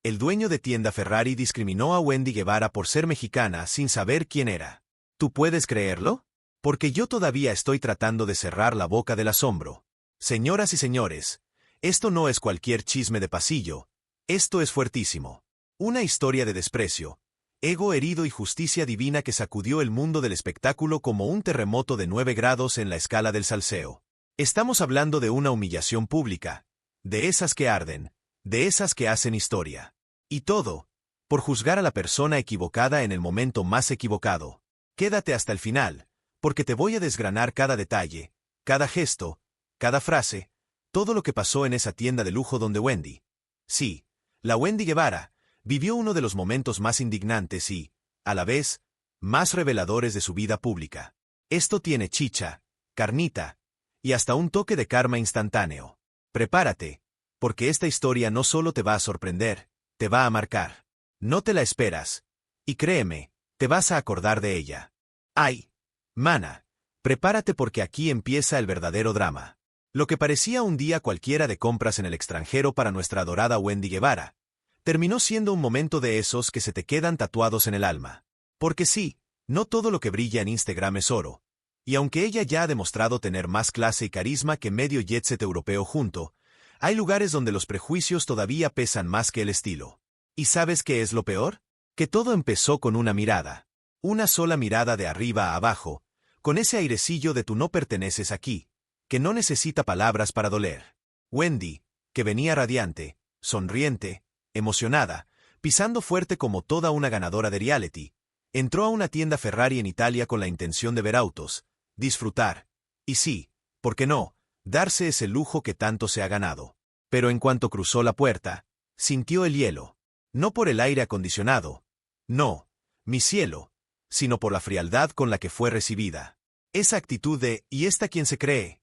El dueño de tienda Ferrari discriminó a Wendy Guevara por ser mexicana sin saber quién era. ¿Tú puedes creerlo? Porque yo todavía estoy tratando de cerrar la boca del asombro. Señoras y señores, esto no es cualquier chisme de pasillo, esto es fuertísimo. Una historia de desprecio, ego herido y justicia divina que sacudió el mundo del espectáculo como un terremoto de 9 grados en la escala del salseo. Estamos hablando de una humillación pública, de esas que arden, de esas que hacen historia. Y todo, por juzgar a la persona equivocada en el momento más equivocado. Quédate hasta el final, porque te voy a desgranar cada detalle, cada gesto, cada frase, todo lo que pasó en esa tienda de lujo donde Wendy, sí, la Wendy Guevara, vivió uno de los momentos más indignantes y, a la vez, más reveladores de su vida pública. Esto tiene chicha, carnita, y hasta un toque de karma instantáneo. Prepárate, porque esta historia no solo te va a sorprender, te va a marcar. No te la esperas, y créeme, te vas a acordar de ella. ¡Ay! Mana, prepárate porque aquí empieza el verdadero drama. Lo que parecía un día cualquiera de compras en el extranjero para nuestra adorada Wendy Guevara, terminó siendo un momento de esos que se te quedan tatuados en el alma. Porque sí, no todo lo que brilla en Instagram es oro. Y aunque ella ya ha demostrado tener más clase y carisma que medio jet set europeo junto, hay lugares donde los prejuicios todavía pesan más que el estilo. ¿Y sabes qué es lo peor? Que todo empezó con una mirada. Una sola mirada de arriba a abajo, con ese airecillo de tú no perteneces aquí, que no necesita palabras para doler. Wendy, que venía radiante, sonriente, emocionada, pisando fuerte como toda una ganadora de reality, entró a una tienda Ferrari en Italia con la intención de ver autos, disfrutar, y sí, ¿por qué no?, darse ese lujo que tanto se ha ganado. Pero en cuanto cruzó la puerta, sintió el hielo. No por el aire acondicionado, no, mi cielo, sino por la frialdad con la que fue recibida. Esa actitud de, ¿y esta quién se cree?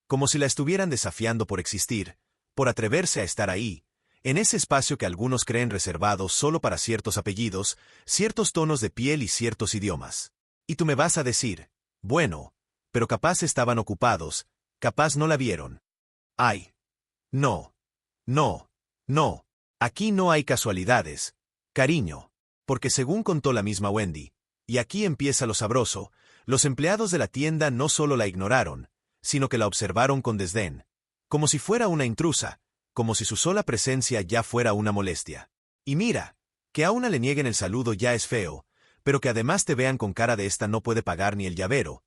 Como si la estuvieran desafiando por existir, por atreverse a estar ahí, en ese espacio que algunos creen reservado solo para ciertos apellidos, ciertos tonos de piel y ciertos idiomas. Y tú me vas a decir, bueno, pero capaz estaban ocupados, capaz no la vieron. ¡Ay! No, no, no. Aquí no hay casualidades, cariño, porque según contó la misma Wendy, y aquí empieza lo sabroso, los empleados de la tienda no solo la ignoraron, sino que la observaron con desdén, como si fuera una intrusa, como si su sola presencia ya fuera una molestia. Y mira, que a una le nieguen el saludo ya es feo, pero que además te vean con cara de esta no puede pagar ni el llavero.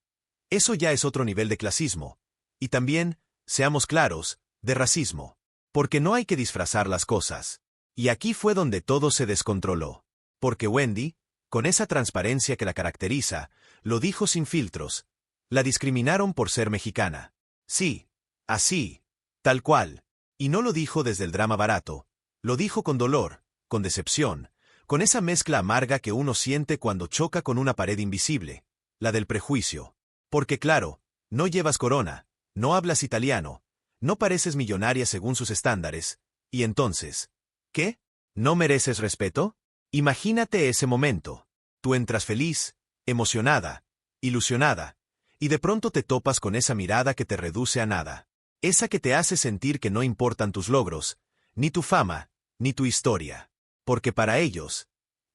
Eso ya es otro nivel de clasismo. Y también, seamos claros, de racismo. Porque no hay que disfrazar las cosas. Y aquí fue donde todo se descontroló. Porque Wendy, con esa transparencia que la caracteriza, lo dijo sin filtros. La discriminaron por ser mexicana. Sí, así, tal cual. Y no lo dijo desde el drama barato. Lo dijo con dolor, con decepción, con esa mezcla amarga que uno siente cuando choca con una pared invisible, la del prejuicio. Porque claro, no llevas corona, no hablas italiano, no pareces millonaria según sus estándares, y entonces, ¿qué? ¿No mereces respeto? Imagínate ese momento. Tú entras feliz, emocionada, ilusionada, y de pronto te topas con esa mirada que te reduce a nada. Esa que te hace sentir que no importan tus logros, ni tu fama, ni tu historia. Porque para ellos,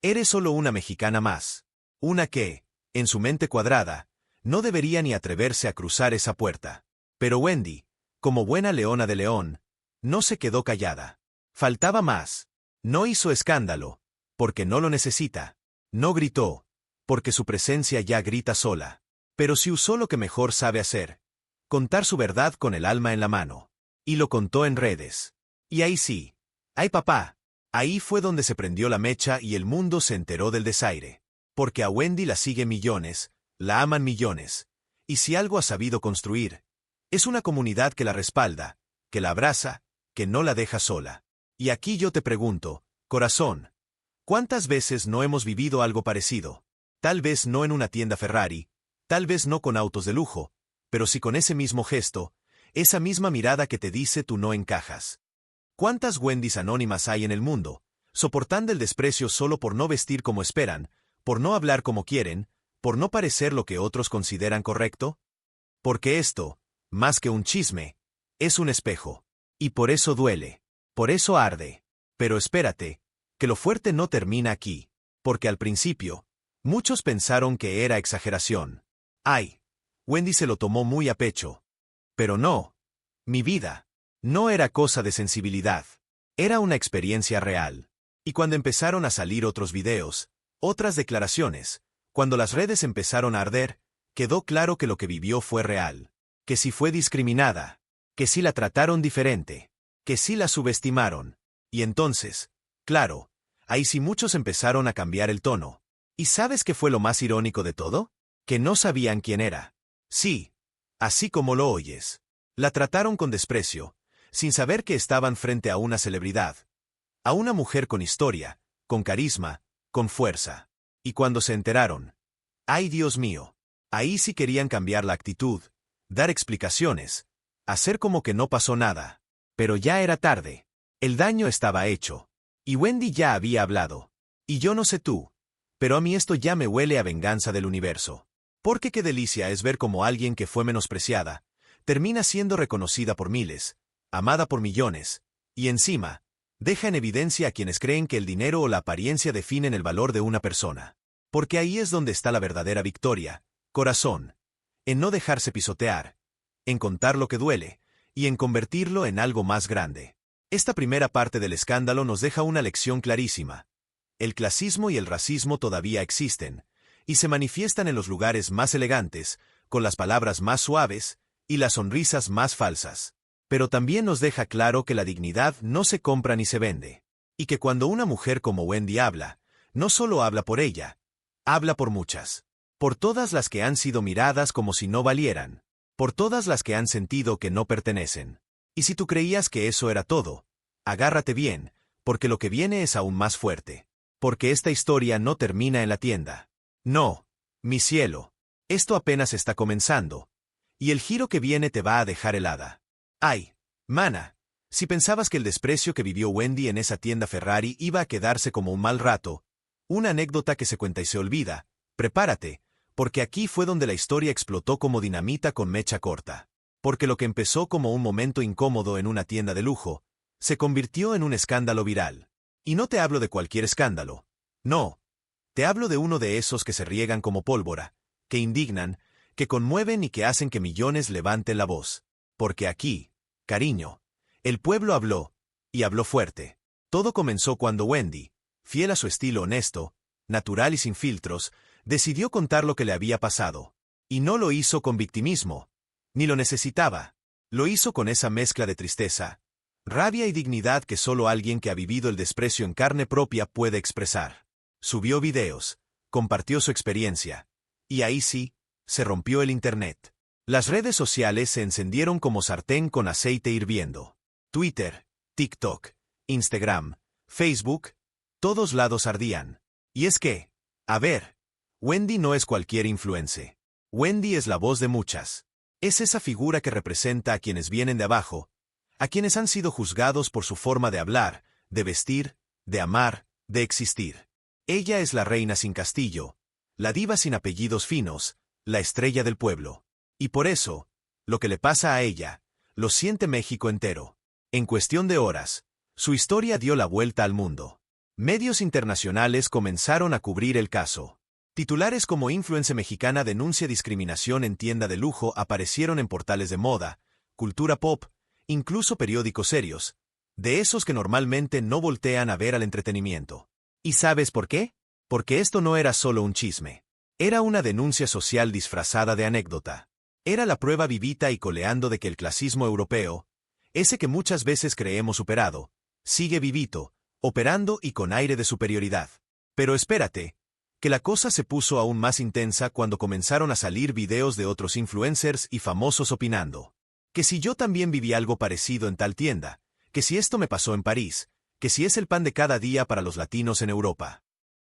eres solo una mexicana más. Una que, en su mente cuadrada, no debería ni atreverse a cruzar esa puerta. Pero Wendy, como buena leona de León, no se quedó callada. Faltaba más. No hizo escándalo, porque no lo necesita. No gritó, porque su presencia ya grita sola. Pero sí usó lo que mejor sabe hacer. Contar su verdad con el alma en la mano. Y lo contó en redes. Y ahí sí. ¡Ay papá! Ahí fue donde se prendió la mecha y el mundo se enteró del desaire. Porque a Wendy la sigue millones, la aman millones. Y si algo ha sabido construir, es una comunidad que la respalda, que la abraza, que no la deja sola. Y aquí yo te pregunto, corazón, ¿cuántas veces no hemos vivido algo parecido? Tal vez no en una tienda Ferrari, tal vez no con autos de lujo, pero sí con ese mismo gesto, esa misma mirada que te dice tú no encajas. ¿Cuántas Wendys anónimas hay en el mundo, soportando el desprecio solo por no vestir como esperan, por no hablar como quieren, por no parecer lo que otros consideran correcto? Porque esto, más que un chisme, es un espejo. Y por eso duele. Por eso arde. Pero espérate, que lo fuerte no termina aquí, porque al principio, muchos pensaron que era exageración. Ay, Wendy se lo tomó muy a pecho. Pero no, mi vida, no era cosa de sensibilidad, era una experiencia real. Y cuando empezaron a salir otros videos, otras declaraciones, cuando las redes empezaron a arder, quedó claro que lo que vivió fue real, que sí fue discriminada, que sí la trataron diferente, que sí la subestimaron. Y entonces, claro, ahí sí muchos empezaron a cambiar el tono. ¿Y sabes qué fue lo más irónico de todo? Que no sabían quién era. Sí, así como lo oyes. La trataron con desprecio, sin saber que estaban frente a una celebridad, a una mujer con historia, con carisma, con fuerza. Y cuando se enteraron, ¡ay Dios mío! Ahí sí querían cambiar la actitud, dar explicaciones, hacer como que no pasó nada. Pero ya era tarde. El daño estaba hecho. Y Wendy ya había hablado. Y yo no sé tú, pero a mí esto ya me huele a venganza del universo. Porque qué delicia es ver cómo alguien que fue menospreciada, termina siendo reconocida por miles, amada por millones, y encima, deja en evidencia a quienes creen que el dinero o la apariencia definen el valor de una persona. Porque ahí es donde está la verdadera victoria, corazón, en no dejarse pisotear, en contar lo que duele, y en convertirlo en algo más grande. Esta primera parte del escándalo nos deja una lección clarísima. El clasismo y el racismo todavía existen, y se manifiestan en los lugares más elegantes, con las palabras más suaves, y las sonrisas más falsas. Pero también nos deja claro que la dignidad no se compra ni se vende. Y que cuando una mujer como Wendy habla, no solo habla por ella, habla por muchas. Por todas las que han sido miradas como si no valieran. Por todas las que han sentido que no pertenecen. Y si tú creías que eso era todo, agárrate bien, porque lo que viene es aún más fuerte. Porque esta historia no termina en la tienda. No, mi cielo. Esto apenas está comenzando. Y el giro que viene te va a dejar helada. Ay, mana, si pensabas que el desprecio que vivió Wendy en esa tienda Ferrari iba a quedarse como un mal rato, una anécdota que se cuenta y se olvida, prepárate, porque aquí fue donde la historia explotó como dinamita con mecha corta. Porque lo que empezó como un momento incómodo en una tienda de lujo, se convirtió en un escándalo viral. Y no te hablo de cualquier escándalo. No. Te hablo de uno de esos que se riegan como pólvora, que indignan, que conmueven y que hacen que millones levanten la voz. Porque aquí, cariño, el pueblo habló, y habló fuerte. Todo comenzó cuando Wendy, fiel a su estilo honesto, natural y sin filtros, decidió contar lo que le había pasado. Y no lo hizo con victimismo, ni lo necesitaba. Lo hizo con esa mezcla de tristeza, rabia y dignidad que solo alguien que ha vivido el desprecio en carne propia puede expresar. Subió videos, compartió su experiencia, y ahí sí, se rompió el internet. Las redes sociales se encendieron como sartén con aceite hirviendo. Twitter, TikTok, Instagram, Facebook, todos lados ardían. Y es que, a ver, Wendy no es cualquier influencer. Wendy es la voz de muchas. Es esa figura que representa a quienes vienen de abajo, a quienes han sido juzgados por su forma de hablar, de vestir, de amar, de existir. Ella es la reina sin castillo, la diva sin apellidos finos, la estrella del pueblo. Y por eso, lo que le pasa a ella, lo siente México entero. En cuestión de horas, su historia dio la vuelta al mundo. Medios internacionales comenzaron a cubrir el caso. Titulares como Influencer mexicana denuncia discriminación en tienda de lujo aparecieron en portales de moda, cultura pop, incluso periódicos serios, de esos que normalmente no voltean a ver al entretenimiento. ¿Y sabes por qué? Porque esto no era solo un chisme. Era una denuncia social disfrazada de anécdota. Era la prueba vivita y coleando de que el clasismo europeo, ese que muchas veces creemos superado, sigue vivito, operando y con aire de superioridad. Pero espérate, que la cosa se puso aún más intensa cuando comenzaron a salir videos de otros influencers y famosos opinando. Que si yo también viví algo parecido en tal tienda, que si esto me pasó en París, que si es el pan de cada día para los latinos en Europa.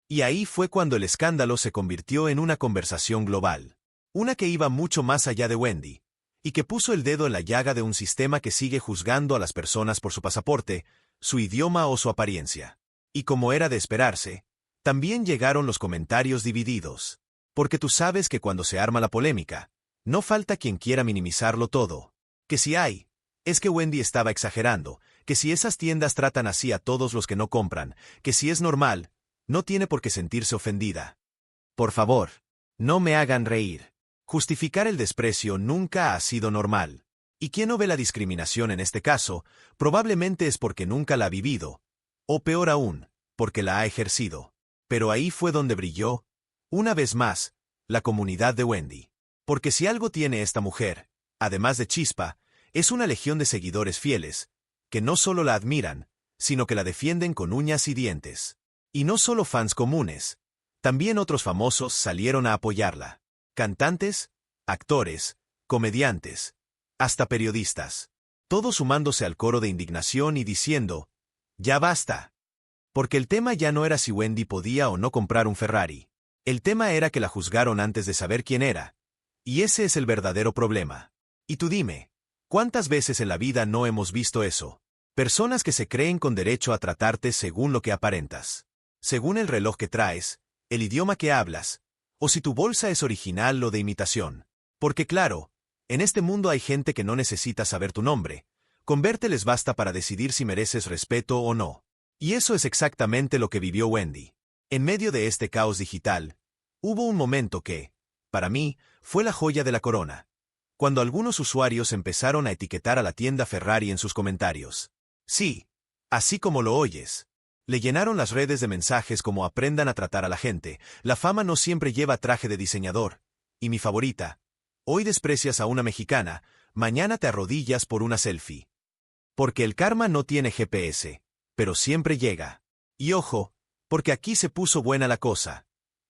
Y ahí fue cuando el escándalo se convirtió en una conversación global. Una que iba mucho más allá de Wendy, y que puso el dedo en la llaga de un sistema que sigue juzgando a las personas por su pasaporte, su idioma o su apariencia. Y como era de esperarse, también llegaron los comentarios divididos. Porque tú sabes que cuando se arma la polémica, no falta quien quiera minimizarlo todo. Que si hay, es que Wendy estaba exagerando, que si esas tiendas tratan así a todos los que no compran, que si es normal, no tiene por qué sentirse ofendida. Por favor, no me hagan reír. Justificar el desprecio nunca ha sido normal. Y quien no ve la discriminación en este caso, probablemente es porque nunca la ha vivido, o peor aún, porque la ha ejercido. Pero ahí fue donde brilló, una vez más, la comunidad de Wendy. Porque si algo tiene esta mujer, además de chispa, es una legión de seguidores fieles, que no solo la admiran, sino que la defienden con uñas y dientes. Y no solo fans comunes, también otros famosos salieron a apoyarla. Cantantes, actores, comediantes, hasta periodistas. Todos sumándose al coro de indignación y diciendo, ¡ya basta! Porque el tema ya no era si Wendy podía o no comprar un Ferrari. El tema era que la juzgaron antes de saber quién era. Y ese es el verdadero problema. Y tú dime, ¿cuántas veces en la vida no hemos visto eso? Personas que se creen con derecho a tratarte según lo que aparentas. Según el reloj que traes, el idioma que hablas, o si tu bolsa es original o de imitación. Porque claro, en este mundo hay gente que no necesita saber tu nombre. Con verte les basta para decidir si mereces respeto o no. Y eso es exactamente lo que vivió Wendy. En medio de este caos digital, hubo un momento que, para mí, fue la joya de la corona. Cuando algunos usuarios empezaron a etiquetar a la tienda Ferrari en sus comentarios. Sí, así como lo oyes. Le llenaron las redes de mensajes como aprendan a tratar a la gente, la fama no siempre lleva traje de diseñador. Y mi favorita, hoy desprecias a una mexicana, mañana te arrodillas por una selfie. Porque el karma no tiene GPS, pero siempre llega. Y ojo, porque aquí se puso buena la cosa.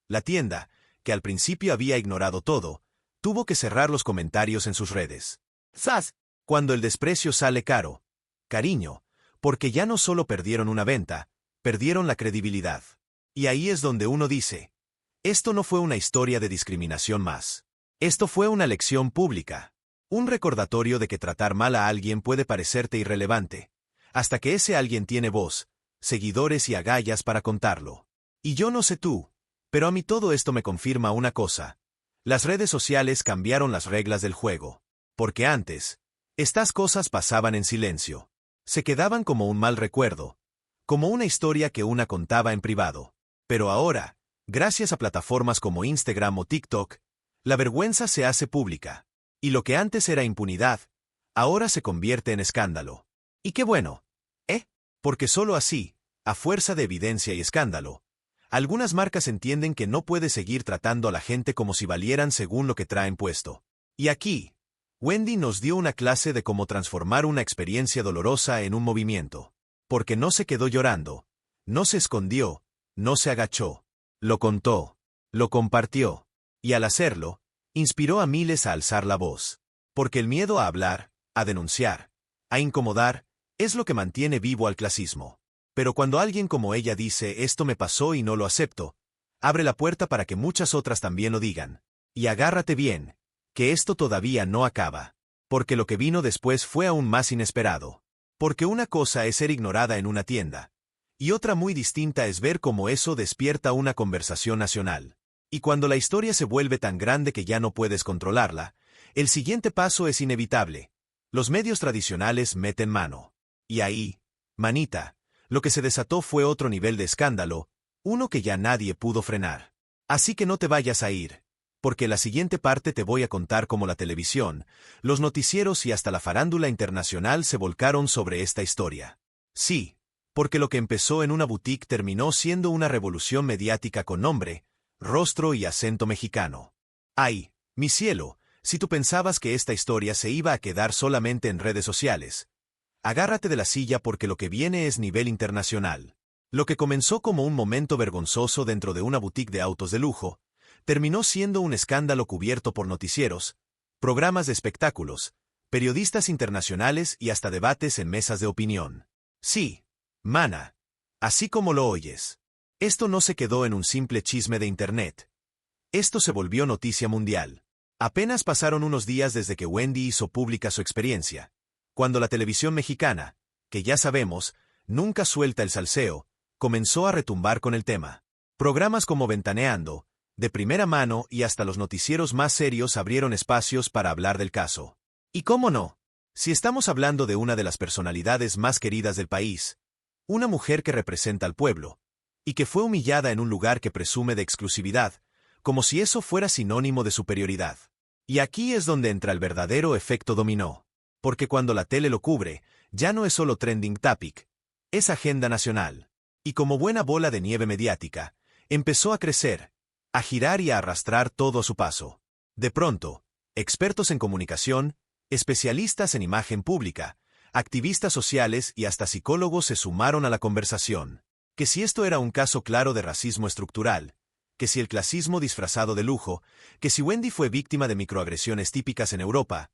La tienda, que al principio había ignorado todo, tuvo que cerrar los comentarios en sus redes. ¡Zas! Cuando el desprecio sale caro. Cariño, porque ya no solo perdieron una venta, perdieron la credibilidad. Y ahí es donde uno dice, esto no fue una historia de discriminación más. Esto fue una lección pública. Un recordatorio de que tratar mal a alguien puede parecerte irrelevante, hasta que ese alguien tiene voz, seguidores y agallas para contarlo. Y yo no sé tú, pero a mí todo esto me confirma una cosa. Las redes sociales cambiaron las reglas del juego. Porque antes, estas cosas pasaban en silencio. Se quedaban como un mal recuerdo, como una historia que una contaba en privado. Pero ahora, gracias a plataformas como Instagram o TikTok, la vergüenza se hace pública. Y lo que antes era impunidad, ahora se convierte en escándalo. Y qué bueno, ¿eh? Porque solo así, a fuerza de evidencia y escándalo, algunas marcas entienden que no puede seguir tratando a la gente como si valieran según lo que traen puesto. Y aquí, Wendy nos dio una clase de cómo transformar una experiencia dolorosa en un movimiento. Porque no se quedó llorando, no se escondió, no se agachó. Lo contó, lo compartió. Y al hacerlo, inspiró a miles a alzar la voz. Porque el miedo a hablar, a denunciar, a incomodar, es lo que mantiene vivo al clasismo. Pero cuando alguien como ella dice esto me pasó y no lo acepto, abre la puerta para que muchas otras también lo digan. Y agárrate bien, que esto todavía no acaba. Porque lo que vino después fue aún más inesperado. Porque una cosa es ser ignorada en una tienda, y otra muy distinta es ver cómo eso despierta una conversación nacional. Y cuando la historia se vuelve tan grande que ya no puedes controlarla, el siguiente paso es inevitable. Los medios tradicionales meten mano. Y ahí, manita, lo que se desató fue otro nivel de escándalo, uno que ya nadie pudo frenar. Así que no te vayas a ir, porque la siguiente parte te voy a contar cómo la televisión, los noticieros y hasta la farándula internacional se volcaron sobre esta historia. Sí, porque lo que empezó en una boutique terminó siendo una revolución mediática con nombre, rostro y acento mexicano. Ay, mi cielo, si tú pensabas que esta historia se iba a quedar solamente en redes sociales, agárrate de la silla porque lo que viene es nivel internacional. Lo que comenzó como un momento vergonzoso dentro de una boutique de autos de lujo, terminó siendo un escándalo cubierto por noticieros, programas de espectáculos, periodistas internacionales y hasta debates en mesas de opinión. Sí, mana, así como lo oyes. Esto no se quedó en un simple chisme de internet. Esto se volvió noticia mundial. Apenas pasaron unos días desde que Wendy hizo pública su experiencia, cuando la televisión mexicana, que ya sabemos, nunca suelta el salseo, comenzó a retumbar con el tema. Programas como Ventaneando, de primera mano y hasta los noticieros más serios abrieron espacios para hablar del caso. Y cómo no, Si estamos hablando de una de las personalidades más queridas del país, una mujer que representa al pueblo, y que fue humillada en un lugar que presume de exclusividad, como si eso fuera sinónimo de superioridad. Y aquí es donde entra el verdadero efecto dominó. Porque cuando la tele lo cubre, ya no es solo trending topic, es agenda nacional. Y como buena bola de nieve mediática, empezó a crecer, a girar y a arrastrar todo a su paso. De pronto, expertos en comunicación, especialistas en imagen pública, activistas sociales y hasta psicólogos se sumaron a la conversación. Que si esto era un caso claro de racismo estructural, que si el clasismo disfrazado de lujo, que si Wendy fue víctima de microagresiones típicas en Europa.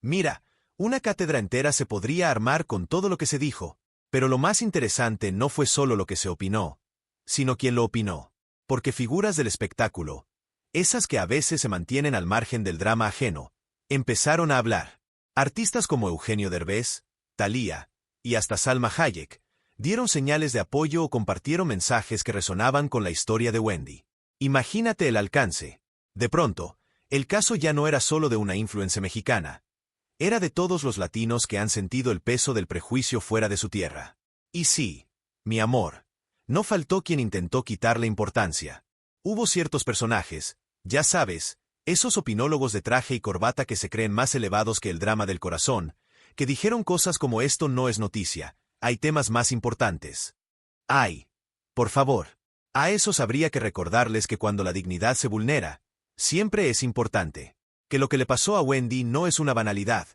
Mira, una cátedra entera se podría armar con todo lo que se dijo, pero lo más interesante no fue solo lo que se opinó, sino quién lo opinó. Porque figuras del espectáculo, esas que a veces se mantienen al margen del drama ajeno, empezaron a hablar. Artistas como Eugenio Derbez, Thalía y hasta Salma Hayek dieron señales de apoyo o compartieron mensajes que resonaban con la historia de Wendy. Imagínate el alcance. De pronto, el caso ya no era solo de una influencer mexicana. Era de todos los latinos que han sentido el peso del prejuicio fuera de su tierra. Y sí, mi amor, no faltó quien intentó quitarle importancia. Hubo ciertos personajes, ya sabes, esos opinólogos de traje y corbata que se creen más elevados que el drama del corazón, que dijeron cosas como esto no es noticia, hay temas más importantes. Ay, por favor. A esos habría que recordarles que cuando la dignidad se vulnera, siempre es importante. Que lo que le pasó a Wendy no es una banalidad.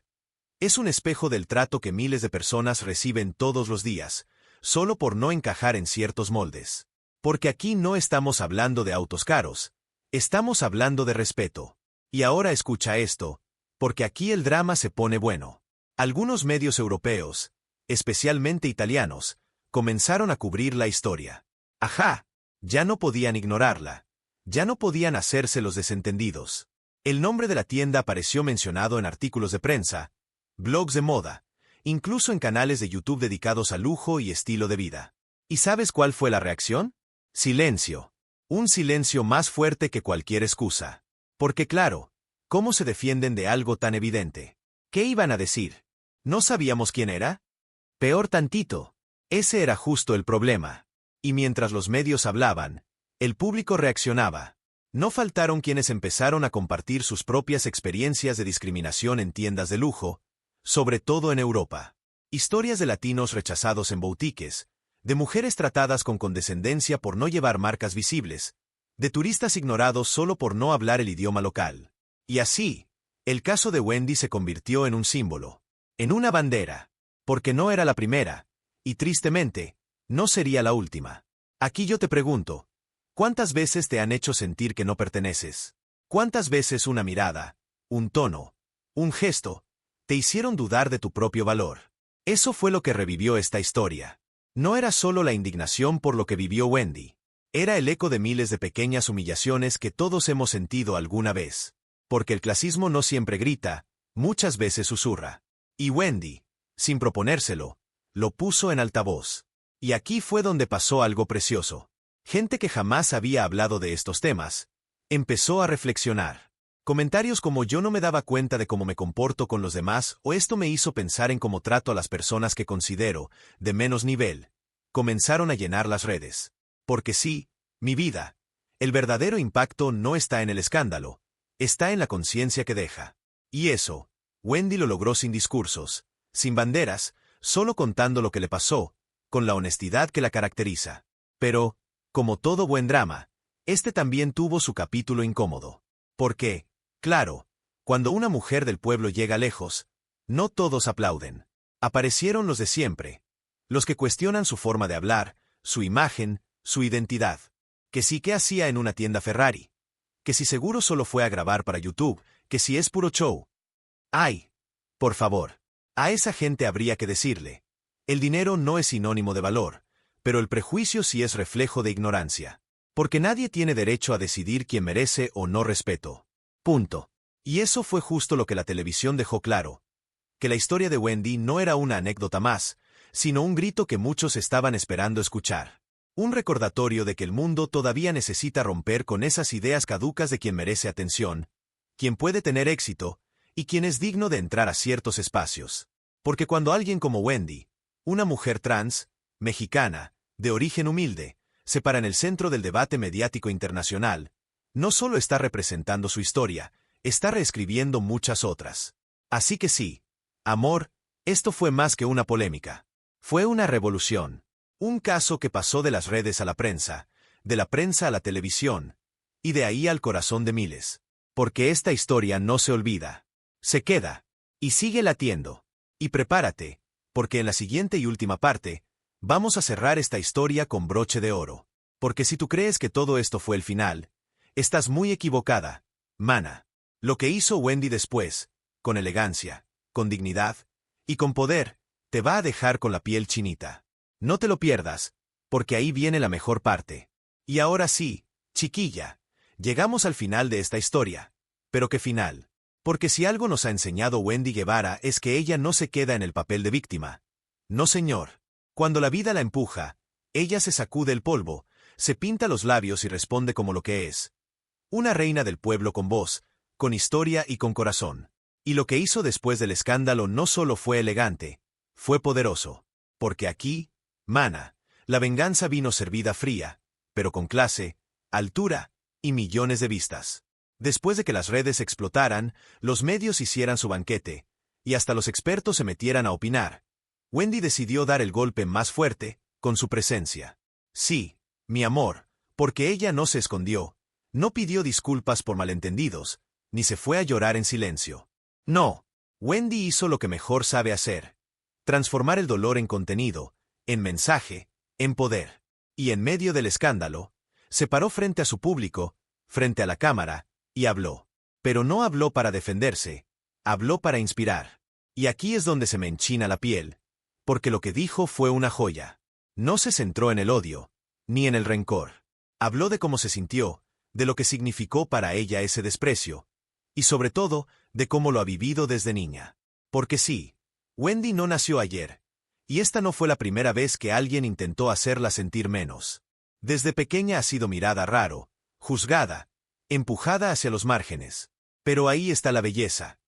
Es un espejo del trato que miles de personas reciben todos los días, solo por no encajar en ciertos moldes. Porque aquí no estamos hablando de autos caros, estamos hablando de respeto. Y ahora escucha esto, porque aquí el drama se pone bueno. Algunos medios europeos, especialmente italianos, comenzaron a cubrir la historia. Ajá. Ya no podían ignorarla. Ya no podían hacerse los desentendidos. El nombre de la tienda apareció mencionado en artículos de prensa, blogs de moda, incluso en canales de YouTube dedicados a lujo y estilo de vida. ¿Y sabes cuál fue la reacción? Silencio. Un silencio más fuerte que cualquier excusa. Porque claro, ¿cómo se defienden de algo tan evidente? ¿Qué iban a decir? ¿No sabíamos quién era? Peor tantito. Ese era justo el problema. Y mientras los medios hablaban, el público reaccionaba. No faltaron quienes empezaron a compartir sus propias experiencias de discriminación en tiendas de lujo, sobre todo en Europa. Historias de latinos rechazados en boutiques, de mujeres tratadas con condescendencia por no llevar marcas visibles, de turistas ignorados solo por no hablar el idioma local. Y así, el caso de Wendy se convirtió en un símbolo, en una bandera, porque no era la primera, y tristemente, no sería la última. Aquí yo te pregunto, ¿cuántas veces te han hecho sentir que no perteneces? ¿Cuántas veces una mirada, un tono, un gesto, te hicieron dudar de tu propio valor? Eso fue lo que revivió esta historia. No era solo la indignación por lo que vivió Wendy. Era el eco de miles de pequeñas humillaciones que todos hemos sentido alguna vez. Porque el clasismo no siempre grita, muchas veces susurra. Y Wendy, sin proponérselo, lo puso en altavoz. Y aquí fue donde pasó algo precioso. Gente que jamás había hablado de estos temas, empezó a reflexionar. Comentarios como yo no me daba cuenta de cómo me comporto con los demás o esto me hizo pensar en cómo trato a las personas que considero de menos nivel, comenzaron a llenar las redes. Porque sí, mi vida, el verdadero impacto no está en el escándalo, está en la conciencia que deja. Y eso, Wendy lo logró sin discursos, sin banderas, solo contando lo que le pasó, con la honestidad que la caracteriza. Pero, como todo buen drama, este también tuvo su capítulo incómodo. Porque, claro, cuando una mujer del pueblo llega lejos, no todos aplauden. Aparecieron los de siempre, los que cuestionan su forma de hablar, su imagen, su identidad. Que sí que hacía en una tienda Ferrari. Que si seguro solo fue a grabar para YouTube, que si es puro show. Ay, por favor, a esa gente habría que decirle. El dinero no es sinónimo de valor, pero el prejuicio sí es reflejo de ignorancia. Porque nadie tiene derecho a decidir quién merece o no respeto. Punto. Y eso fue justo lo que la televisión dejó claro. Que la historia de Wendy no era una anécdota más, sino un grito que muchos estaban esperando escuchar. Un recordatorio de que el mundo todavía necesita romper con esas ideas caducas de quien merece atención, quien puede tener éxito, y quien es digno de entrar a ciertos espacios. Porque cuando alguien como Wendy, una mujer trans, mexicana, de origen humilde, se para en el centro del debate mediático internacional, no solo está representando su historia, está reescribiendo muchas otras. Así que sí, amor, esto fue más que una polémica. Fue una revolución. Un caso que pasó de las redes a la prensa, de la prensa a la televisión, y de ahí al corazón de miles. Porque esta historia no se olvida. Se queda. Y sigue latiendo. Y prepárate, porque en la siguiente y última parte, vamos a cerrar esta historia con broche de oro. Porque si tú crees que todo esto fue el final, estás muy equivocada, mana. Lo que hizo Wendy después, con elegancia, con dignidad y con poder, te va a dejar con la piel chinita. No te lo pierdas, porque ahí viene la mejor parte. Y ahora sí, chiquilla, llegamos al final de esta historia. ¿Pero qué final? Porque si algo nos ha enseñado Wendy Guevara es que ella no se queda en el papel de víctima. No, señor. Cuando la vida la empuja, ella se sacude el polvo, se pinta los labios y responde como lo que es. Una reina del pueblo con voz, con historia y con corazón. Y lo que hizo después del escándalo no solo fue elegante, fue poderoso. Porque aquí, mana, la venganza vino servida fría, pero con clase, altura y millones de vistas. Después de que las redes explotaran, los medios hicieran su banquete, y hasta los expertos se metieran a opinar, Wendy decidió dar el golpe más fuerte, con su presencia. Sí, mi amor, porque ella no se escondió, no pidió disculpas por malentendidos, ni se fue a llorar en silencio. No, Wendy hizo lo que mejor sabe hacer. Transformar el dolor en contenido, en mensaje, en poder. Y en medio del escándalo, se paró frente a su público, frente a la cámara, y habló. Pero no habló para defenderse, habló para inspirar. Y aquí es donde se me enchina la piel, porque lo que dijo fue una joya. No se centró en el odio, ni en el rencor. Habló de cómo se sintió, de lo que significó para ella ese desprecio, y sobre todo, de cómo lo ha vivido desde niña. Porque sí, Wendy no nació ayer, y esta no fue la primera vez que alguien intentó hacerla sentir menos. Desde pequeña ha sido mirada raro, juzgada, empujada hacia los márgenes. Pero ahí está la belleza,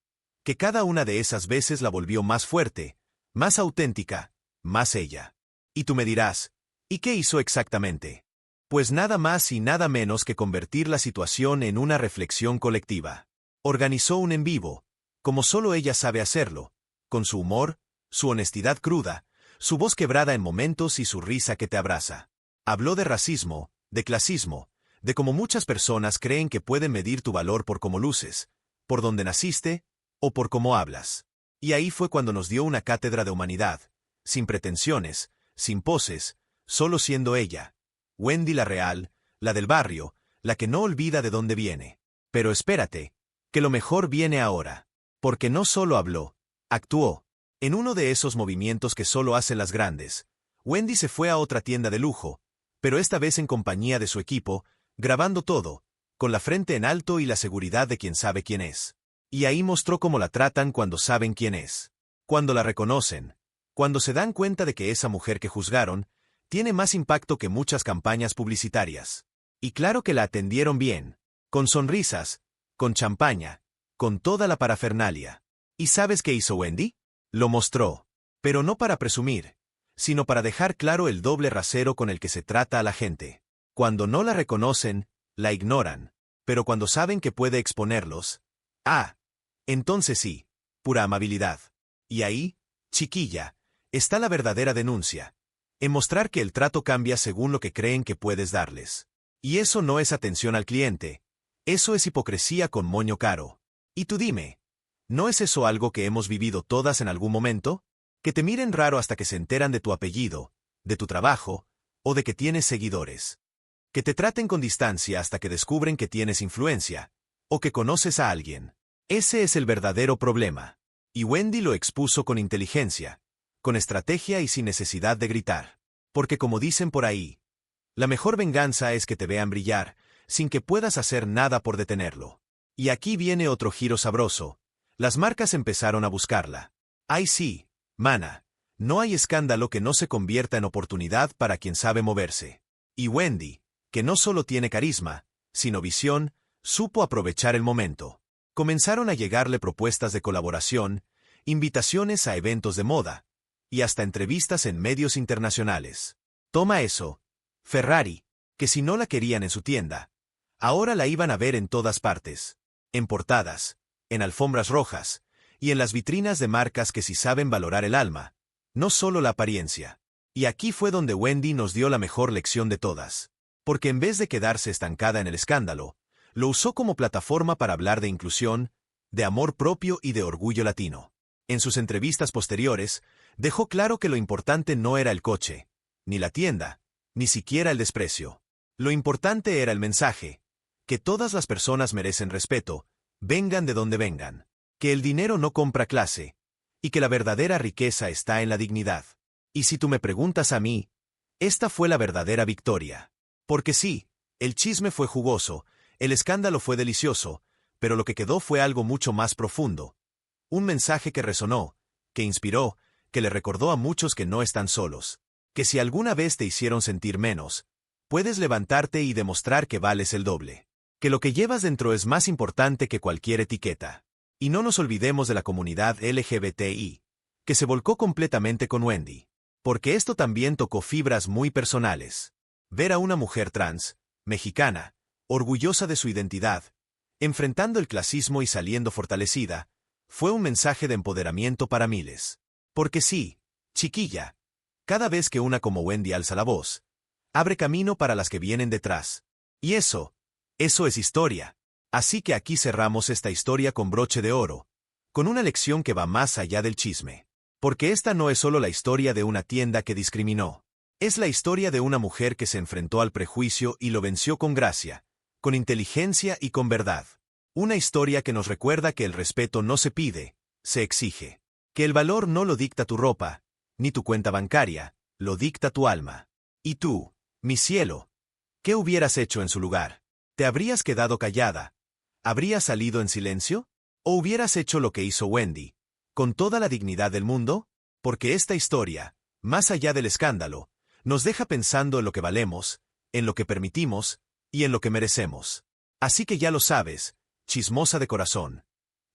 que cada una de esas veces la volvió más fuerte, más auténtica, más ella. Y tú me dirás, ¿y qué hizo exactamente? Pues nada más y nada menos que convertir la situación en una reflexión colectiva. Organizó un en vivo, como solo ella sabe hacerlo, con su humor, su honestidad cruda, su voz quebrada en momentos y su risa que te abraza. Habló de racismo, de clasismo, de cómo muchas personas creen que pueden medir tu valor por cómo luces, por dónde naciste, o por cómo hablas. Y ahí fue cuando nos dio una cátedra de humanidad, sin pretensiones, sin poses, solo siendo ella, Wendy la real, la del barrio, la que no olvida de dónde viene. Pero espérate, que lo mejor viene ahora. Porque no solo habló, actuó. En uno de esos movimientos que solo hacen las grandes, Wendy se fue a otra tienda de lujo, pero esta vez en compañía de su equipo, grabando todo, con la frente en alto y la seguridad de quien sabe quién es. Y ahí mostró cómo la tratan cuando saben quién es. Cuando la reconocen. Cuando se dan cuenta de que esa mujer que juzgaron, tiene más impacto que muchas campañas publicitarias. Y claro que la atendieron bien. Con sonrisas, con champaña, con toda la parafernalia. ¿Y sabes qué hizo Wendy? Lo mostró. Pero no para presumir, sino para dejar claro el doble rasero con el que se trata a la gente. Cuando no la reconocen, la ignoran. Pero cuando saben que puede exponerlos, entonces sí, pura amabilidad. Y ahí, chiquilla, está la verdadera denuncia. En mostrar que el trato cambia según lo que creen que puedes darles. Y eso no es atención al cliente. Eso es hipocresía con moño caro. Y tú dime, ¿no es eso algo que hemos vivido todas en algún momento? Que te miren raro hasta que se enteran de tu apellido, de tu trabajo, o de que tienes seguidores. Que te traten con distancia hasta que descubren que tienes influencia, o que conoces a alguien. Ese es el verdadero problema. Y Wendy lo expuso con inteligencia, con estrategia y sin necesidad de gritar. Porque como dicen por ahí, la mejor venganza es que te vean brillar, sin que puedas hacer nada por detenerlo. Y aquí viene otro giro sabroso. Las marcas empezaron a buscarla. Ay sí, mana, no hay escándalo que no se convierta en oportunidad para quien sabe moverse. Y Wendy, que no solo tiene carisma, sino visión, supo aprovechar el momento. Comenzaron a llegarle propuestas de colaboración, invitaciones a eventos de moda, y hasta entrevistas en medios internacionales. Toma eso, Ferrari, que si no la querían en su tienda, ahora la iban a ver en todas partes, en portadas, en alfombras rojas, y en las vitrinas de marcas que sí saben valorar el alma, no solo la apariencia. Y aquí fue donde Wendy nos dio la mejor lección de todas. Porque en vez de quedarse estancada en el escándalo, lo usó como plataforma para hablar de inclusión, de amor propio y de orgullo latino. En sus entrevistas posteriores, dejó claro que lo importante no era el coche, ni la tienda, ni siquiera el desprecio. Lo importante era el mensaje, que todas las personas merecen respeto, vengan de donde vengan, que el dinero no compra clase, y que la verdadera riqueza está en la dignidad. Y si tú me preguntas a mí, esta fue la verdadera victoria. Porque sí, el chisme fue jugoso, el escándalo fue delicioso, pero lo que quedó fue algo mucho más profundo. Un mensaje que resonó, que inspiró, que le recordó a muchos que no están solos, que si alguna vez te hicieron sentir menos, puedes levantarte y demostrar que vales el doble, que lo que llevas dentro es más importante que cualquier etiqueta. Y no nos olvidemos de la comunidad LGBTI, que se volcó completamente con Wendy, porque esto también tocó fibras muy personales. Ver a una mujer trans, mexicana, orgullosa de su identidad, enfrentando el clasismo y saliendo fortalecida, fue un mensaje de empoderamiento para miles. Porque sí, chiquilla, cada vez que una como Wendy alza la voz, abre camino para las que vienen detrás. Y eso es historia. Así que aquí cerramos esta historia con broche de oro, con una lección que va más allá del chisme. Porque esta no es solo la historia de una tienda que discriminó. Es la historia de una mujer que se enfrentó al prejuicio y lo venció con gracia, con inteligencia y con verdad. Una historia que nos recuerda que el respeto no se pide, se exige. Que el valor no lo dicta tu ropa, ni tu cuenta bancaria, lo dicta tu alma. Y tú, mi cielo, ¿qué hubieras hecho en su lugar? ¿Te habrías quedado callada? ¿Habrías salido en silencio? ¿O hubieras hecho lo que hizo Wendy, con toda la dignidad del mundo? Porque esta historia, más allá del escándalo, nos deja pensando en lo que valemos, en lo que permitimos y en lo que merecemos. Así que ya lo sabes, chismosa de corazón.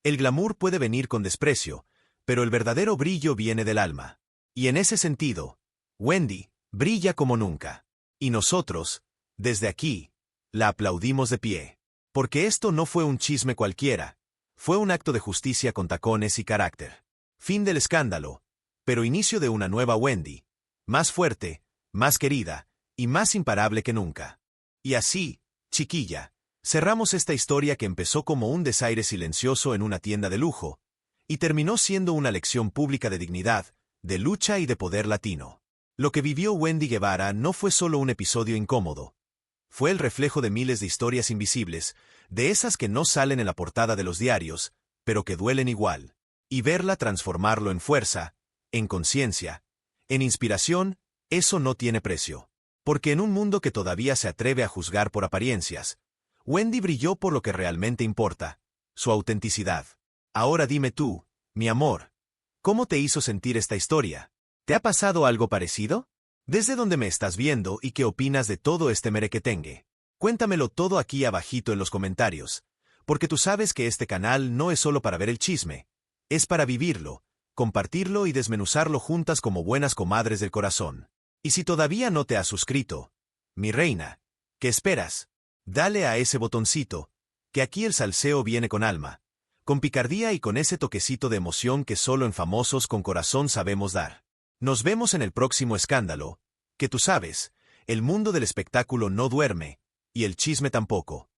El glamour puede venir con desprecio, pero el verdadero brillo viene del alma. Y en ese sentido, Wendy brilla como nunca. Y nosotros, desde aquí, la aplaudimos de pie. Porque esto no fue un chisme cualquiera, fue un acto de justicia con tacones y carácter. Fin del escándalo, pero inicio de una nueva Wendy, más fuerte, más querida, y más imparable que nunca. Y así, chiquilla, cerramos esta historia que empezó como un desaire silencioso en una tienda de lujo, y terminó siendo una lección pública de dignidad, de lucha y de poder latino. Lo que vivió Wendy Guevara no fue solo un episodio incómodo. Fue el reflejo de miles de historias invisibles, de esas que no salen en la portada de los diarios, pero que duelen igual. Y verla transformarlo en fuerza, en conciencia, en inspiración, eso no tiene precio. Porque en un mundo que todavía se atreve a juzgar por apariencias, Wendy brilló por lo que realmente importa, su autenticidad. Ahora dime tú, mi amor, ¿cómo te hizo sentir esta historia? ¿Te ha pasado algo parecido? ¿Desde dónde me estás viendo y qué opinas de todo este merequetengue? Cuéntamelo todo aquí abajito en los comentarios, porque tú sabes que este canal no es solo para ver el chisme, es para vivirlo, compartirlo y desmenuzarlo juntas como buenas comadres del corazón. Y si todavía no te has suscrito, mi reina, ¿qué esperas? Dale a ese botoncito, que aquí el salseo viene con alma, con picardía y con ese toquecito de emoción que solo en Famosos con Corazón sabemos dar. Nos vemos en el próximo escándalo, que tú sabes, el mundo del espectáculo no duerme, y el chisme tampoco.